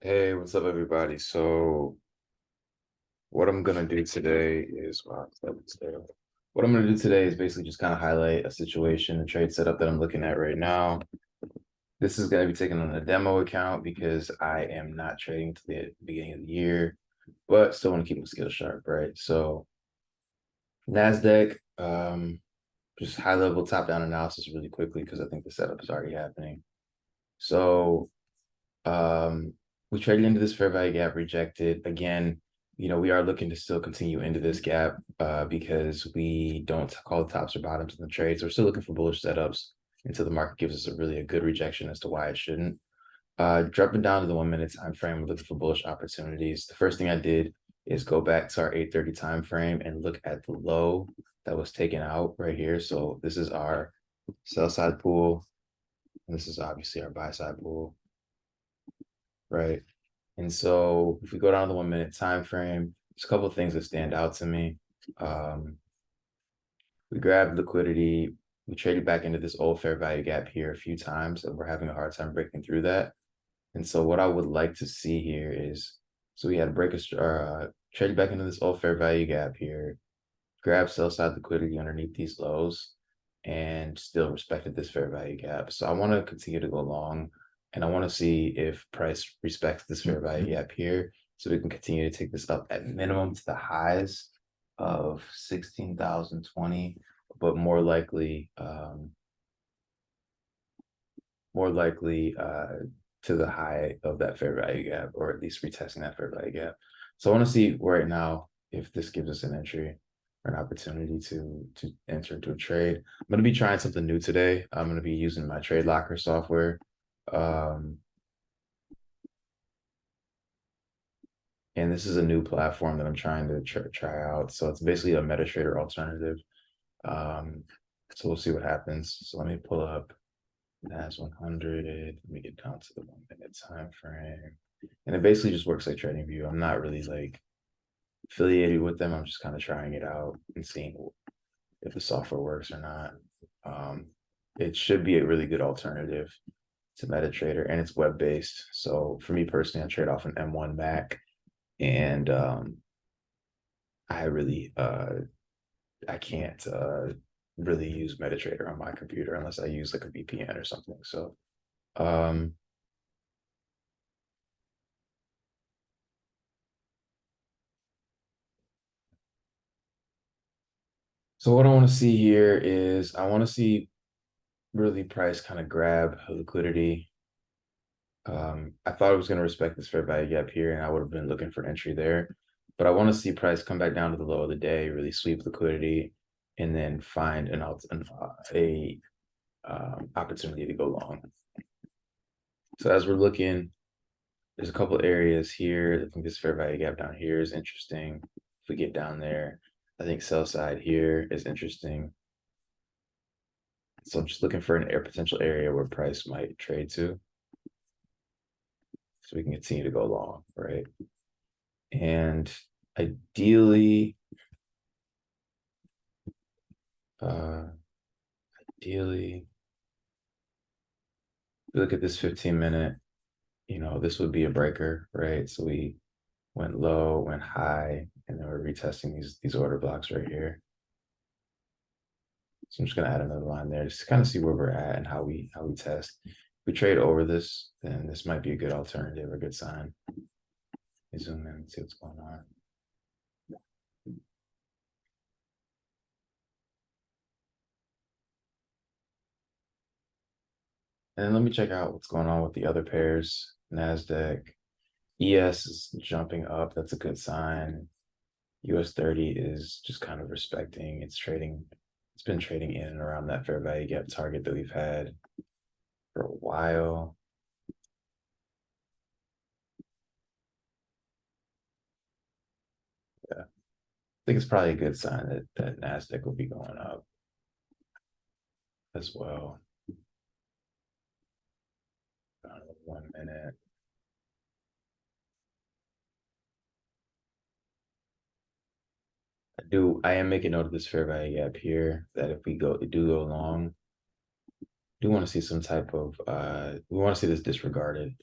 Hey, what's up, everybody? So, what I'm gonna do today is, wow, what I'm gonna do today is basically just kind of highlight a situation, a trade setup that I'm looking at right now. This is gonna be taken on a demo account because I am not trading to the beginning of the year, but still want to keep my skills sharp, right? So, Nasdaq, just high level top down analysis really quickly because I think the setup is already happening. So, Um, we traded into this fair value gap, rejected. Again, we are looking to still continue into this gap because we don't call the tops or bottoms in the trades. We're still looking for bullish setups until the market gives us a good rejection as to why it shouldn't. Dropping down to the 1 minute time frame, we're looking for bullish opportunities. The first thing I did is go back to our 8:30 time frame and look at the low that was taken out right here. So this is our sell side pool, and this is obviously our buy side pool, right? And so if we go down to the 1 minute time frame, there's a couple of things that stand out to me. Um, we grabbed liquidity, we traded back into this old fair value gap here a few times, and we're having a hard time breaking through that. And so what I would like to see here is, so we had to traded back into this old fair value gap here, grab sell side liquidity underneath these lows, and still respected this fair value gap. So I want to continue to go long, and I want to see if price respects this fair value gap here, so we can continue to take this up at minimum to the highs of 16,020, but more likely to the high of that fair value gap, or at least retesting that fair value gap. So I want to see right now if this gives us an entry or an opportunity to enter into a trade. I'm going to be trying something new today. I'm going to be using my Trade Locker software. Um, and this is a new platform that I'm trying to try out. So it's basically a MetaTrader alternative. Um, so we'll see what happens. So let me pull up NAS 100. Let me get down to the 1 minute time frame. And it basically just works like TradingView. I'm not really like affiliated with them. I'm just kind of trying it out and seeing if the software works or not. Um, it should be a really good alternative to MetaTrader, and it's web based. So for me personally, I trade off an M1 Mac, and I really I can't really use MetaTrader on my computer unless I use like a VPN or something. Um, so what I want to see here is I want to see really price kind of grab liquidity. I thought it was going to respect this fair value gap here, and I would have been looking for entry there. But I want to see price come back down to the low of the day, really sweep liquidity, and then find a opportunity to go long. So as we're looking, there's a couple areas here. I think this fair value gap down here is interesting. If we get down there, I think sell side here is interesting. So I'm just looking for an air potential area where price might trade to, so we can continue to go long, right? And ideally, uh, ideally, look at this 15 minute, this would be a breaker, right? So we went low, went high, and then we're retesting these order blocks right here. So I'm just gonna add another line there just to kind of see where we're at and how we test. If we trade over this, then this might be a good alternative, a good sign. Let me zoom in and see what's going on. And then let me check out what's going on with the other pairs. Nasdaq, ES is jumping up. That's a good sign. US 30 is just kind of respecting. It's been trading in and around that fair value gap target that we've had for a while. Yeah. I think it's probably a good sign that Nasdaq will be going up as well. 1 minute. I am making note of this fair value gap here that if we do go long, do want to see some type of we want to see this disregarded.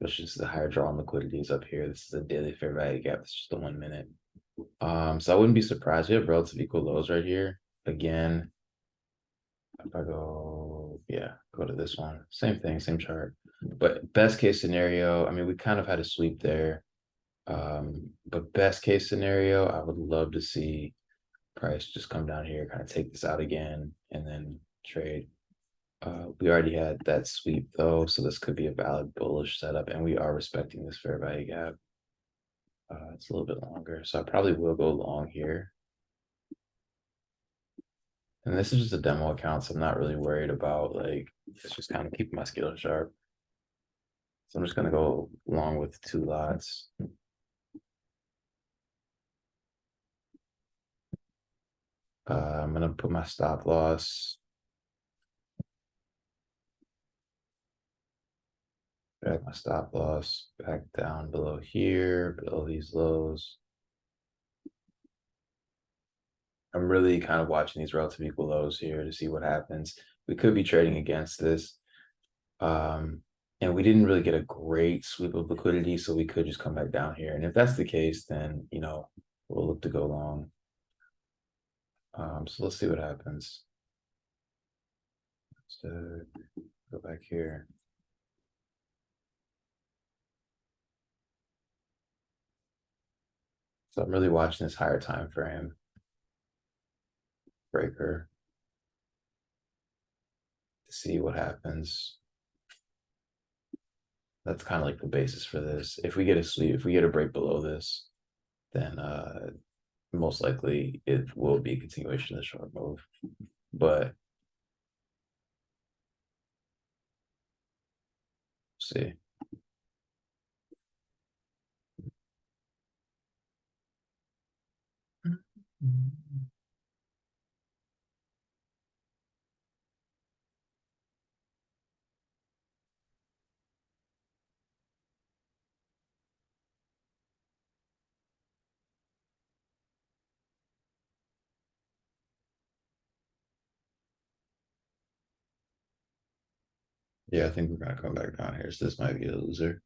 especially since the higher draw on liquidity is up here. This is a daily fair value gap. It's just the 1 minute. So I wouldn't be surprised. We have relative equal lows right here. Again, if I go, yeah, go to this one. Same thing, same chart. But best case scenario, I mean, we kind of had a sweep there. But best case scenario, I would love to see price just come down here, kind of take this out again, and then trade. We already had that sweep though, so this could be a valid bullish setup, and we are respecting this fair value gap. It's a little bit longer, so I probably will go long here. And this is just a demo account, so I'm not really worried about like, it's just kind of keeping my skills sharp. So I'm just gonna go long with 2 lots. I'm gonna put my stop loss. Drag my stop loss back down below here, below these lows. I'm really kind of watching these relative equal lows here to see what happens. We could be trading against this. And we didn't really get a great sweep of liquidity, so we could just come back down here. And if that's the case, then, we'll look to go long. So let's see what happens. Let's go back here. So I'm really watching this higher time frame breaker to see what happens. That's kind of like the basis for this. If we get a sweep, if we get a break below this, then most likely it will be a continuation of the short move. But see. Yeah, I think we're gonna come back down here. So this might be a loser.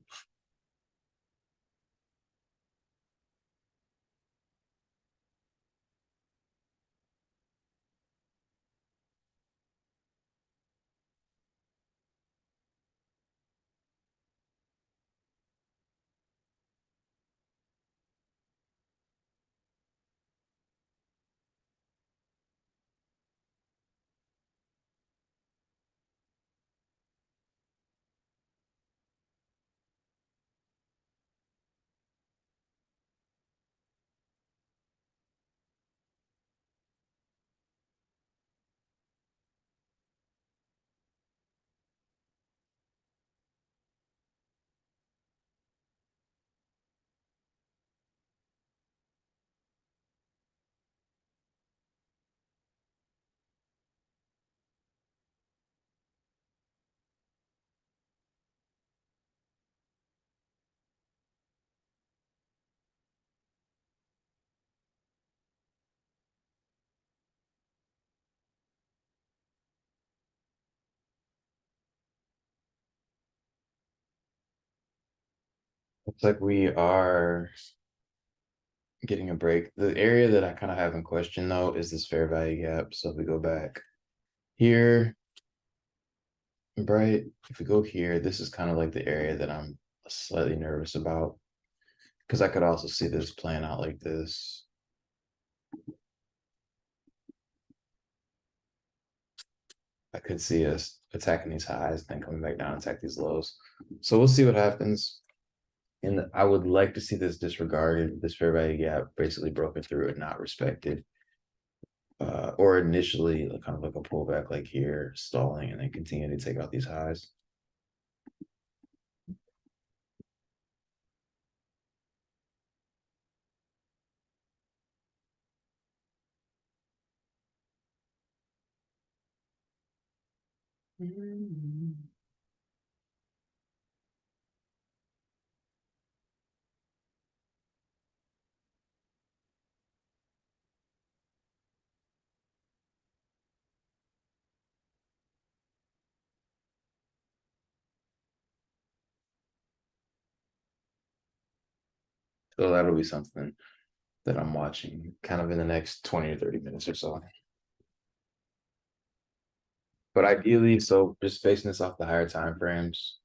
Looks like we are getting a break. The area that I kind of have in question though is this fair value gap. So if we go back here, right? If we go here, this is kind of like the area that I'm slightly nervous about because I could also see this playing out like this. I could see us attacking these highs, then coming back down and attack these lows. So we'll see what happens. And I would like to see this disregarded, this fair value gap basically broken through and not respected. Or initially like, kind of like a pullback like here, stalling, and then continue to take out these highs. So that'll be something that I'm watching kind of in the next 20 to 30 minutes or so. But ideally, so just basing this off the higher time frames,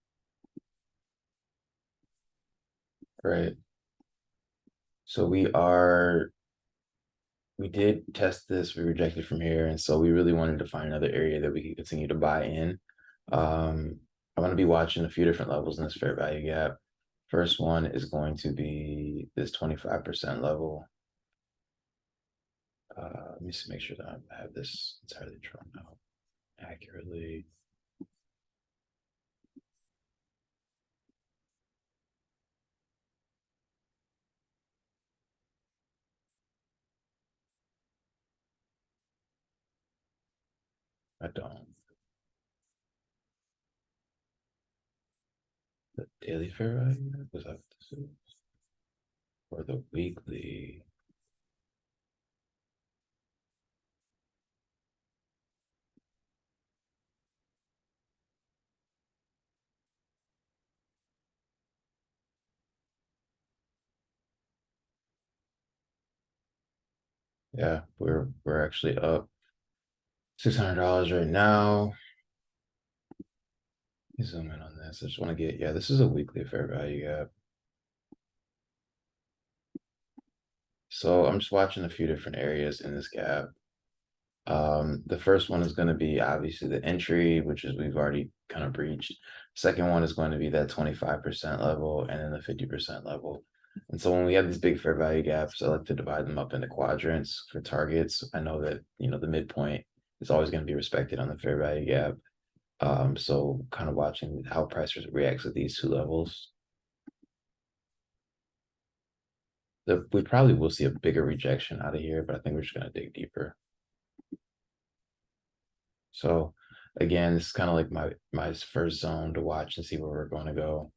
right? So we did test this, we rejected from here, and so we really wanted to find another area that we could continue to buy in. I'm going to be watching a few different levels in this fair value gap. First one is going to be this 25% level. Let me just make sure that I have this entirely drawn out accurately. I don't. The daily fair value gap, was that what this is? Or the weekly? Yeah, we're actually up $600 right now. Let me zoom in on this. I just want to get, yeah, this is a weekly fair value gap. So I'm just watching a few different areas in this gap. The first one is going to be obviously the entry, which is we've already kind of breached. Second one is going to be that 25% level and then the 50% level. And so when we have these big fair value gaps, I like to divide them up into quadrants for targets. I know that, the midpoint is always going to be respected on the fair value gap. So kind of watching how price reacts at these two levels. We probably will see a bigger rejection out of here, but I think we're just going to dig deeper. So again, this is kind of like my first zone to watch and see where we're going to go.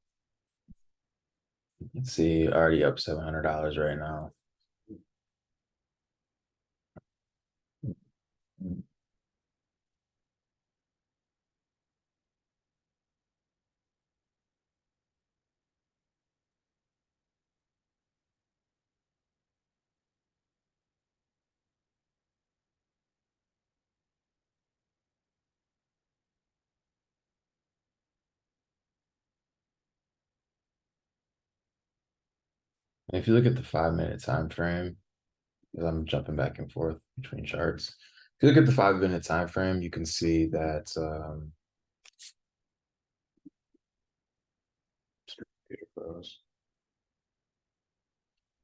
Let's see, already up $700 right now. And if you look at the 5 minute time frame, because I'm jumping back and forth between charts. If you look at the 5 minute time frame, you can see that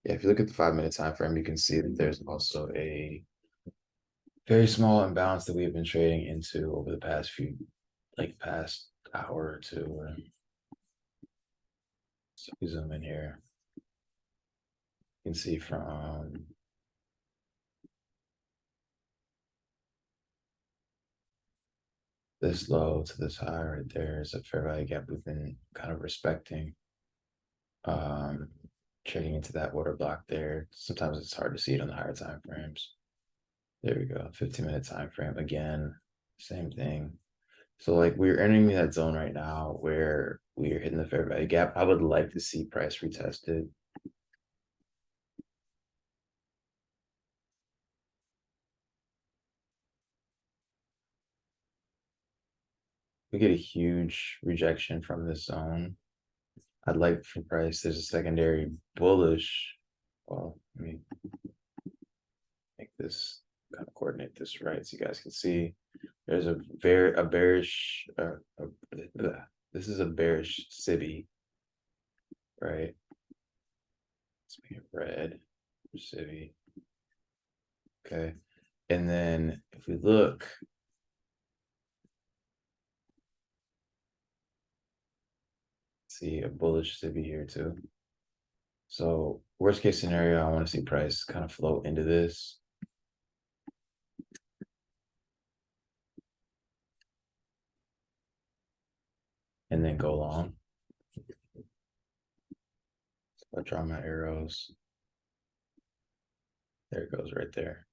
yeah, if you look at the 5 minute time frame, you can see that there's also a very small imbalance that we have been trading into over the past hour or two. So we zoom in here. You can see from this low to this high right there is a fair value gap we've been kind of respecting. Trading into that order block there. Sometimes it's hard to see it on the higher time frames. There we go. 15-minute time frame again. Same thing. So like we're entering that zone right now where we're hitting the fair value gap. I would like to see price retested. We get a huge rejection from this zone. I'd like for price. There's a secondary bullish. Well, let me make this kind of coordinate this right so you guys can see. There's a bearish. This is a bearish SIBI, right? Let's make it red for SIBI. Okay, and then if we look, see a bullish SIBI here too. So worst case scenario, I want to see price kind of float into this. And then go long. So I draw my arrows. There it goes right there.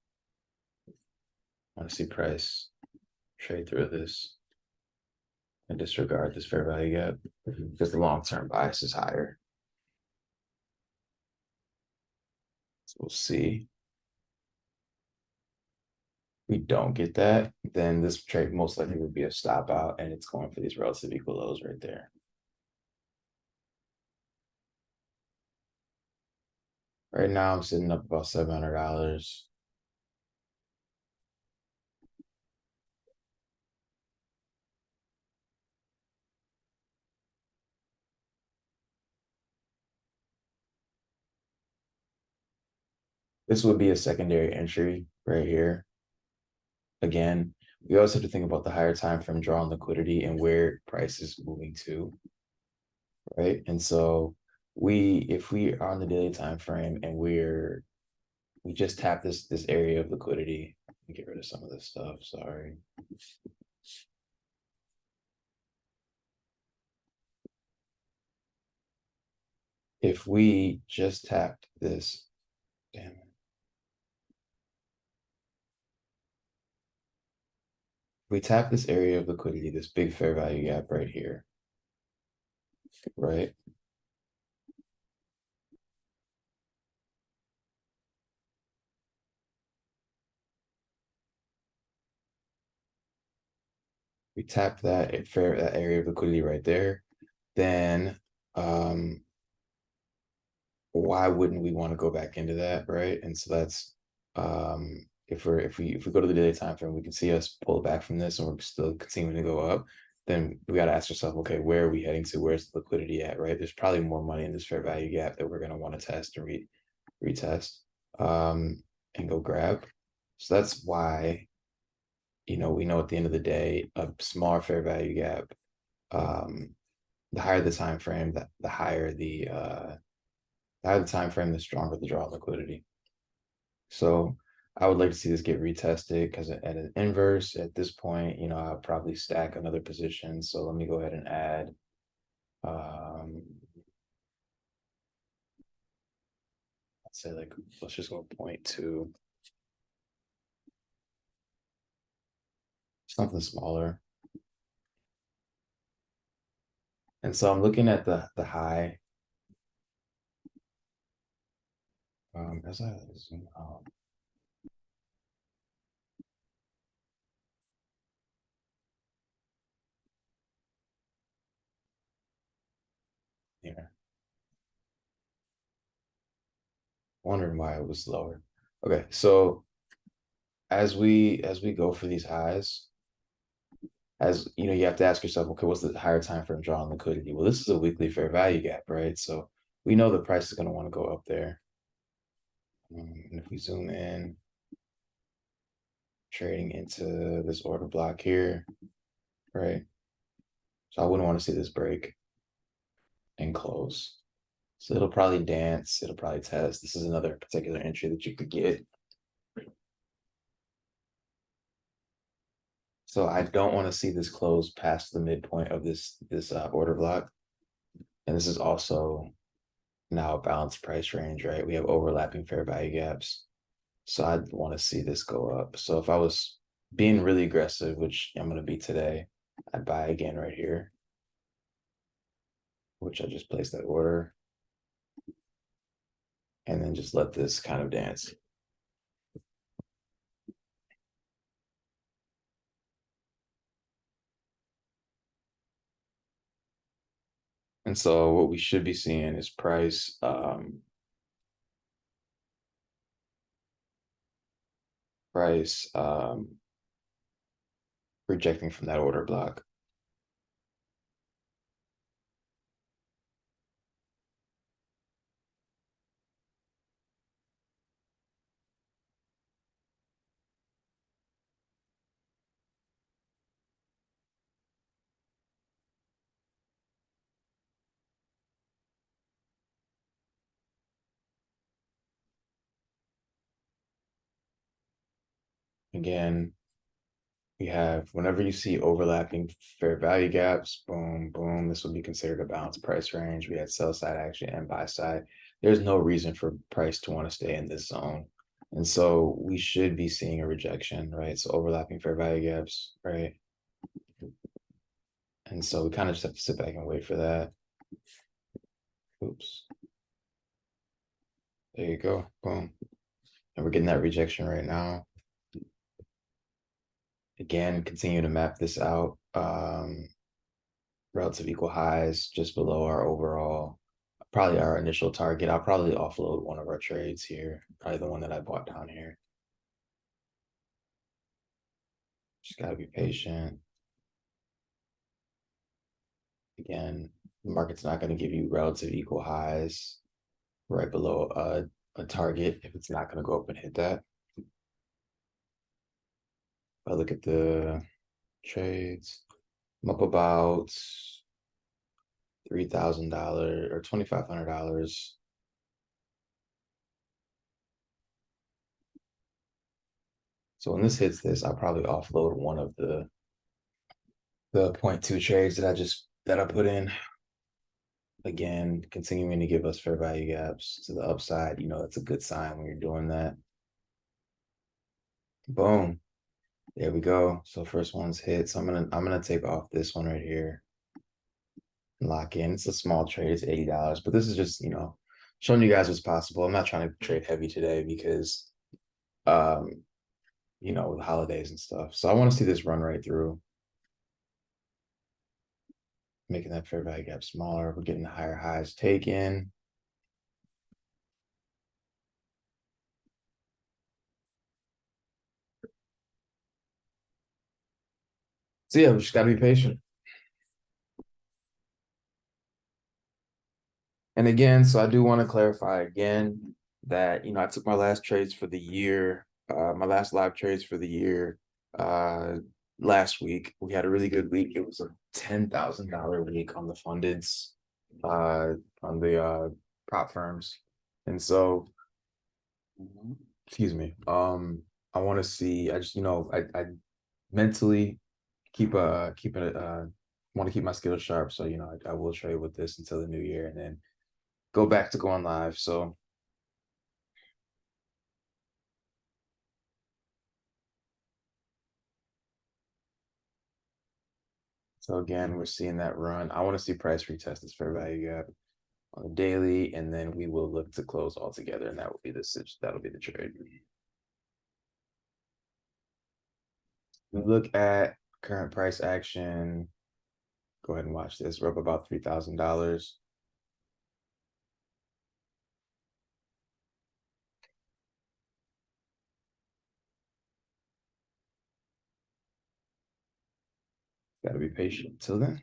I want to see price trade through this and disregard this fair value gap because the long-term bias is higher. we'll see. We don't get that, then this trade most likely would be a stop out, and it's going for these relative equal lows right there. Right now, I'm sitting up about $700. This would be a secondary entry right here. Again, we also have to think about the higher time frame draw on liquidity and where price is moving to, right? And so if we are on the daily time frame and we just tap this area of liquidity. Get rid of some of this stuff. Sorry. If we just tapped this, damn it. We tap this area of liquidity, this big fair value gap right here, right? We tap that that area of liquidity right there, then why wouldn't we want to go back into that, right? And so that's if we go to the daily time frame, we can see us pull back from this and we're still continuing to go up. Then we got to ask ourselves, okay, where are we heading to? Where's the liquidity at, right? There's probably more money in this fair value gap that we're going to want to test and retest and go grab. So that's why, we know at the end of the day, a smaller fair value gap, the higher the time frame, the higher the time frame, the stronger the draw liquidity. So I would like to see this get retested because at an inverse at this point, I'll probably stack another position. So let me go ahead and add let's say let's just go 0.2, something smaller. And so I'm looking at the high. As I zoom out. Yeah. Wondering why it was lower. Okay, so as we go for these highs, you have to ask yourself, okay, what's the higher time frame draw on liquidity? Well, this is a weekly fair value gap, right? So we know the price is going to want to go up there. And if we zoom in, trading into this order block here, right? So I wouldn't want to see this break and close. So it'll probably dance, it'll probably test. This is another particular entry that you could get. So I don't want to see this close past the midpoint of this order block. And this is also now a balanced price range, right? We have overlapping fair value gaps. So I'd want to see this go up. So if I was being really aggressive, which I'm going to be today, I'd buy again right here, which I just placed that order. And then just let this kind of dance. And so what we should be seeing is price rejecting from that order block. Again, we have whenever you see overlapping fair value gaps, boom, boom, this will be considered a balanced price range. We had sell side action and buy side. There's no reason for price to want to stay in this zone. And so we should be seeing a rejection, right? So overlapping fair value gaps, right? And so we kind of just have to sit back and wait for that. Oops. There you go. Boom. and we're getting that rejection right now. Again, continue to map this out. Relative equal highs just below our overall, probably our initial target. I'll probably offload one of our trades here, probably the one that I bought down here. Just got to be patient. Again, the market's not going to give you relative equal highs right below a target if it's not going to go up and hit that. If I look at the trades, I'm up about $3,000 or $2,500. So when this hits this, I'll probably offload one of the point two trades that I put in. Again, continuing to give us fair value gaps to the upside. That's a good sign when you're doing that. Boom. There we go. So first one's hit. So I'm gonna take off this one right here and lock in. It's a small trade, it's $80, but this is just, showing you guys what's possible. I'm not trying to trade heavy today because um, with the holidays and stuff. So I want to see this run right through, making that fair value gap smaller. We're getting the higher highs taken. So yeah, we just gotta be patient. And again, so I do want to clarify again that, I took my last trades for the year, my last live trades for the year uh last week. We had a really good week. It was a $10,000 week on the fundeds, on the prop firms. And so, excuse me, I want to see, I just, I mentally keep it want to keep my skills sharp. So, I will trade with this until the new year and then go back to going live. So again, we're seeing that run. I want to see price retest this fair value gap on the daily, and then we will look to close all together, and that'll be the trade. We look at current price action. Go ahead and watch this. We're up about $3,000. Got to be patient until then.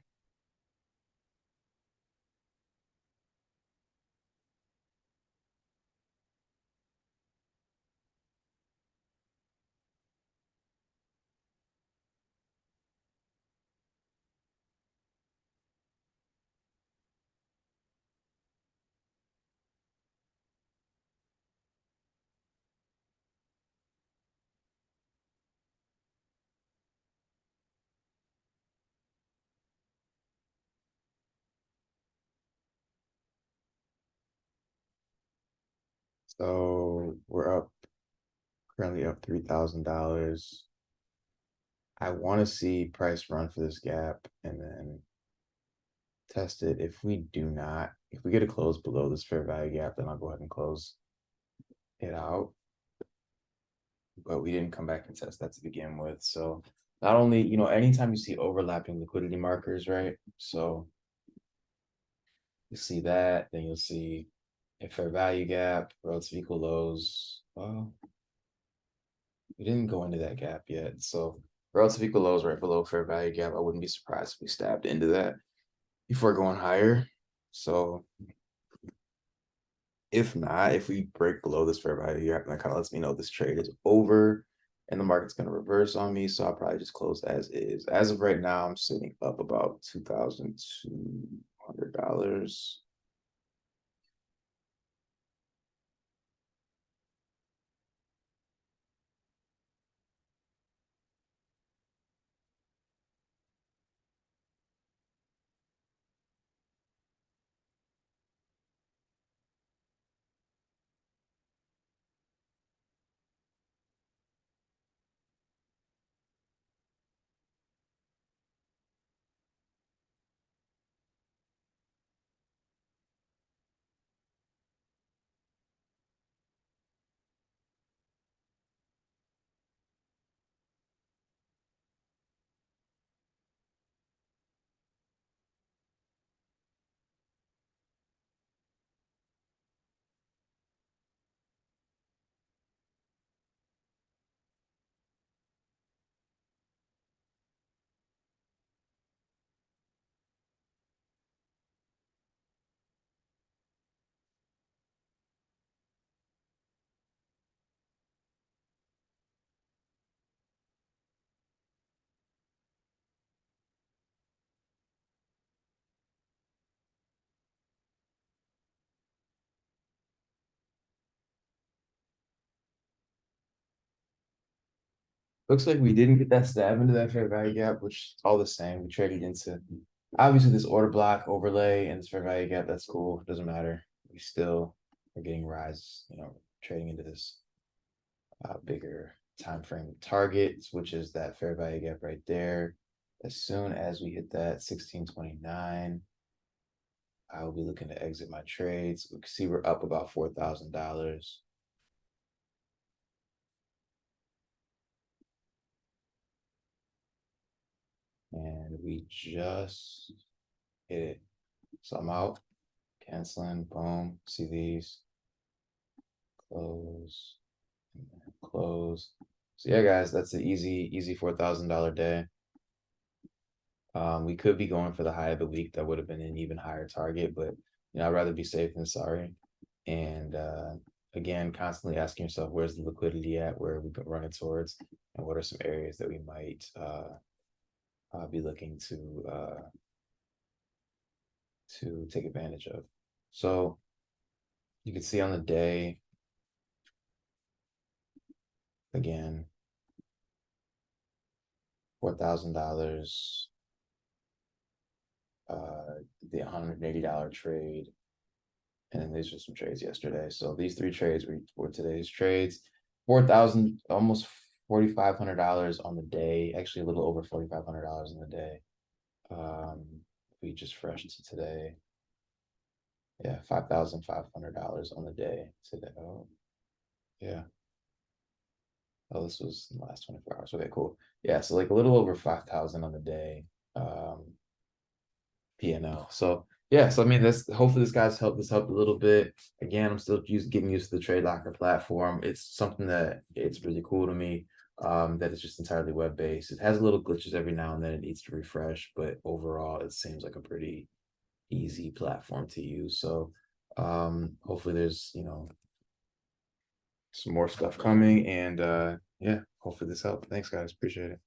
So we're currently up $3,000. I want to see price run for this gap and then test it. If we get a close below this fair value gap, then I'll go ahead and close it out. But we didn't come back and test that to begin with. So not only, anytime you see overlapping liquidity markers, right? So you see that, then you'll see a fair value gap, relative equal lows. Well, we didn't go into that gap yet. So relative equal lows right below fair value gap. I wouldn't be surprised if we stabbed into that before going higher. So if not, if we break below this fair value gap, that kind of lets me know this trade is over and the market's going to reverse on me. So I'll probably just close as is. As of right now, I'm sitting up about $2,200. Looks like we didn't get that stab into that fair value gap, which is all the same. We traded into obviously this order block overlay and this fair value gap. That's cool. Doesn't matter. We still are getting rise, trading into this bigger time frame target, which is that fair value gap right there. As soon as we hit that 1629, I will be looking to exit my trades. We can see we're up about $4,000. And we just hit it. So I'm out, canceling, boom, see these, close, close. So yeah, guys, that's an easy $4,000 day. We could be going for the high of the week. That would have been an even higher target, but I'd rather be safe than sorry. And again, constantly asking yourself, where's the liquidity at? Where are we running towards? And what are some areas that we might be looking to take advantage of? So you can see on the day, again, $4,000, the $180 trade. And then these are some trades yesterday. So these three trades were today's trades. 4,000, almost $4,500 on the day. Actually, a little over $4,500 on the day. We just freshed to today. Yeah, $5,500 on the day today. Oh, yeah. Oh, this was in the last 24 hours. Okay, cool. Yeah, so like a little over 5,000 on the day. P&L. So yeah, so I mean that's hopefully this guy's helped this helped a little bit. Again, I'm still getting used to the Trade Locker platform. It's something that it's really cool to me. That it's just entirely web-based. It has little glitches every now and then. It needs to refresh, but overall it seems like a pretty easy platform to use. So hopefully there's some more stuff coming, and yeah, hopefully this helped. Thanks guys, appreciate it.